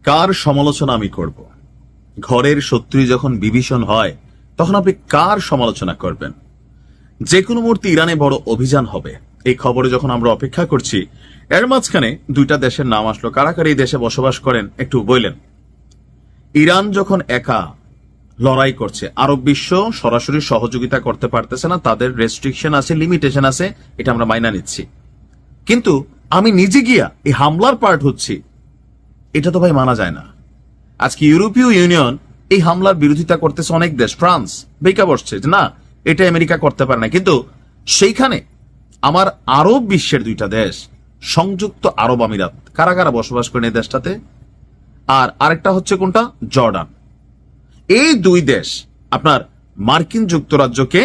কার সমালোচনা আমি করব? ঘরের শত্রু যখন বিভীষণ হয় তখন আপনি কার সমালোচনা করবেন? যে কোনো মুহূর্তে ইরানে বড় অভিযান হবে, এই খবরে যখন আমরা অপেক্ষা করছি, এর মাঝখানে দুইটা দেশের নাম আসলো। কারা কারা এই দেশে বসবাস করেন একটু বললেন। ইরান যখন একা লড়াই করছে, আরব বিশ্ব সরাসরি সহযোগিতা করতে পারতেছে না, তাদের রেস্ট্রিকশন আছে, লিমিটেশন আছে, এটা আমরা মাইনা নিচ্ছি। কিন্তু আমি নিজে গিয়া এই হামলার পার্ট হচ্ছি, এটা তো ভাই মানা যায় না। আজকে ইউরোপীয় ইউনিয়ন এই হামলার বিরোধিতা করতেছে, অনেক দেশ, ফ্রান্স বেকা বসছে যে না, এটা আমেরিকা করতে পারে না। কিন্তু সেইখানে আমার আরব বিশ্বের দুইটা দেশ, সংযুক্ত আরব আমিরাত, কারা কারা বসবাস করেন এই দেশটাতে, আর আরেকটা হচ্ছে কোনটা, জর্ডান। এই দুই দেশ আপনার মার্কিন যুক্তরাজ্যকে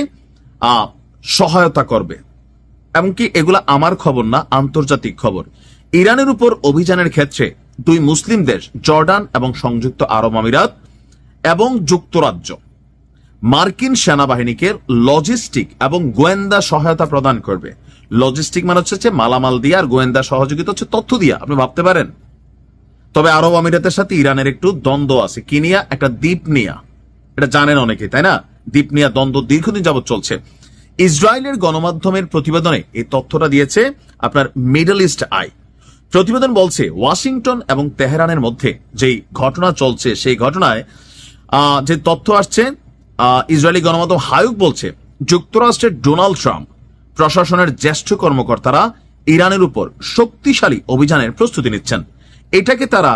সহায়তা করবে। এমনকি এগুলা আমার খবর না, আন্তর্জাতিক খবর। ইরানের উপর অভিযানের ক্ষেত্রে দুই মুসলিম দেশ, জর্ডান এবং সংযুক্ত আরব আমিরাত এবং যুক্তরাজ্য, মার্কিন সেনাবাহিনীকে লজিস্টিক এবং গোয়েন্দা সহায়তা প্রদান করবে। লজিস্টিক মানে হচ্ছে মালামাল দিয়ে, আর গোয়েন্দা সহযোগিতা হচ্ছে তথ্য দিয়া, আপনি ভাবতে পারেন। তবে আরব আমিরাতের সাথে ইরানের একটু দ্বন্দ্ব আছে। কি নিয়া? একটা দ্বীপ নিয়া, এটা জানেন অনেকে, তাই না? দ্বীপ নিয়া দ্বন্দ্ব দীর্ঘদিন যাবৎ চলছে। ইসরায়েলের গণমাধ্যমের প্রতিবেদনে এই তথ্যটা দিয়েছে আপনার মিডল ইস্ট আই। প্রতিবেদন বলছে ওয়াশিংটন এবং তেহরানের মধ্যে যেই ঘটনা চলছে, সেই ঘটনায় যে তথ্য আসছে, ইসরায়েলি গণমাধ্যম হায়ুক বলছে যুক্তরাষ্ট্রের ডোনাল্ড ট্রাম্প প্রশাসনের জ্যেষ্ঠ কর্মকর্তারা ইরানের উপর শক্তিশালী অভিযানের প্রস্তুতি নিচ্ছেন। এটাকে তারা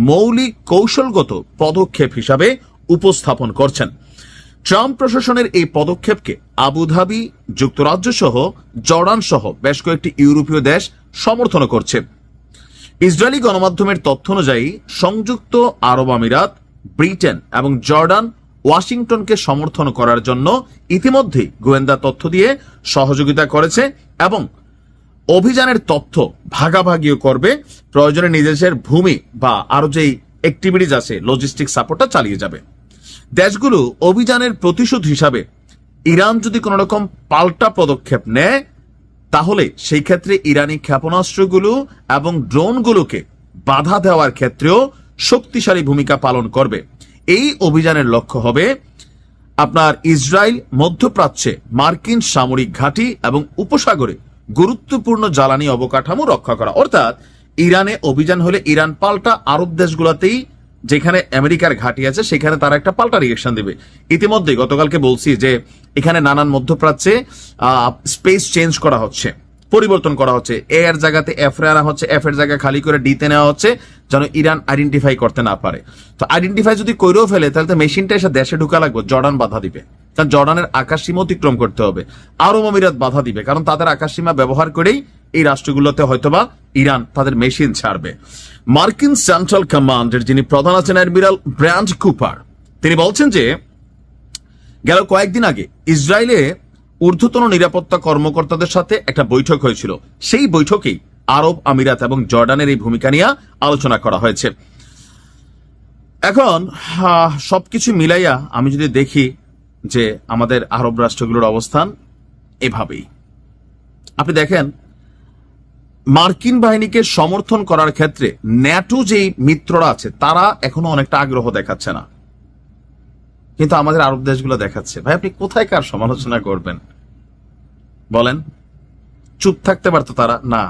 মৌলিক কৌশলগত পদক্ষেপ হিসাবে উপস্থাপন করছেন। ট্রাম্প প্রশাসনের এই পদক্ষেপকে আবুধাবি, যুক্তরাজ্য সহ জর্ডান সহ বেশ কয়েকটি ইউরোপীয় দেশ সমর্থন করছে। ইসরায়েলি গণমাধ্যমের তথ্য অনুযায়ী সংযুক্ত আরব আমিরাত, ব্রিটেন এবং জর্ডান ওয়াশিংটনকে সমর্থন করার জন্য ইতিমধ্যেই গোয়েন্দা তথ্য দিয়ে সহযোগিতা করেছে এবং অভিযানের তথ্য ভাগাভাগিও করবে। প্রয়োজনে নিজেদের ভূমি বা আরো যেই অ্যাক্টিভিটিজ আছে, লজিস্টিক সাপোর্টটা চালিয়ে যাবে। দেশগুলো অভিযানের প্রতিশোধ হিসাবে ইরান যদি কোন রকম পাল্টা পদক্ষেপ নেয়, তাহলে সেই ক্ষেত্রে ইরানি ক্ষেপণাস্ত্রগুলো এবং ড্রোনগুলোকে বাধা দেওয়ার ক্ষেত্রেও শক্তিশালী ভূমিকা পালন করবে। এই অভিযানের লক্ষ্য হবে আপনার ইসরায়েল মধ্যপ্রাচ্যে মার্কিন সামরিক ঘাঁটি এবং উপসাগরে গুরুত্বপূর্ণ জ্বালানি অবকাঠামো রক্ষা করা। অর্থাৎ ইরানে অভিযান হলে ইরান পাল্টা আরব দেশগুলোতেই যেখানে আমেরিকার ঘাঁটি আছে সেখানে তারা একটা পাল্টা রিয়েকশন দেবে। ইতিমধ্যে গতকালকে বলছি যে এখানে নানান মধ্যপ্রাচ্যে স্পেস চেঞ্জ করা হচ্ছে, পরিবর্তন করা হচ্ছে। এ এর জায়গাতে এফ আনা হচ্ছে, এফ এর জায়গা খালি করে ডিতে নেওয়া হচ্ছে, যেন ইরান আইডেন্টিফাই করতে না পারে। তো আইডেন্টিফাই যদি করেও ফেলে, তাহলে তো মেশিনটা এসে দেশে ঢুকা লাগবে, জর্ডান বাধা দিবে, কারণ জর্ডানের আকাশসীমা অতিক্রম করতে হবে। আরব আমিরাত বাধা দিবে, কারণ তাদের আকাশসীমা ব্যবহার করেই এই রাষ্ট্রগুলোতে হয়তোবা ইরান তাদের মেশিন ছাড়বে। মার্কিন সেন্ট্রাল কমান্ডের যিনি প্রধান আছেন অ্যাডমিরাল ব্র্যান্ড কুপার, তিনি বলছেন যে গেল কয়েকদিন আগে ইসরায়েলে ঊর্ধ্বতন নিরাপত্তা কর্মকর্তাদের সাথে একটা বৈঠক হয়েছিল। সেই বৈঠকেই আরব আমিরাত এবং জর্ডানের এই ভূমিকা নিয়ে আলোচনা করা হয়েছে। এখন সবকিছু মিলাইয়া আমি যদি দেখি যে আমাদের আরব রাষ্ট্রগুলোর অবস্থান এভাবেই, আপনি দেখেন মার্কিন বাহিনীকে সমর্থন করার ক্ষেত্রে ন্যাটো যেই মিত্ররা আছে তারা এখনো অনেকটা আগ্রহ দেখাচ্ছে না, কিন্তু আমাদের আরব দেশগুলো দেখাচ্ছে। ভাই আপনি কোথায় কার সমালোচনা করবেন বলেন? চুপ থাকতে পারতো তারা না।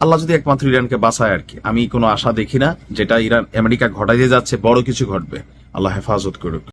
আল্লাহ যদি একমাত্র ইরানকে বাঁচায় আর কি। আমি কোনো আশা দেখি না যেটা ইরান আমেরিকা ঘটাইতে যাচ্ছে বড় কিছু ঘটবে। আল্লাহ হেফাজত করুক।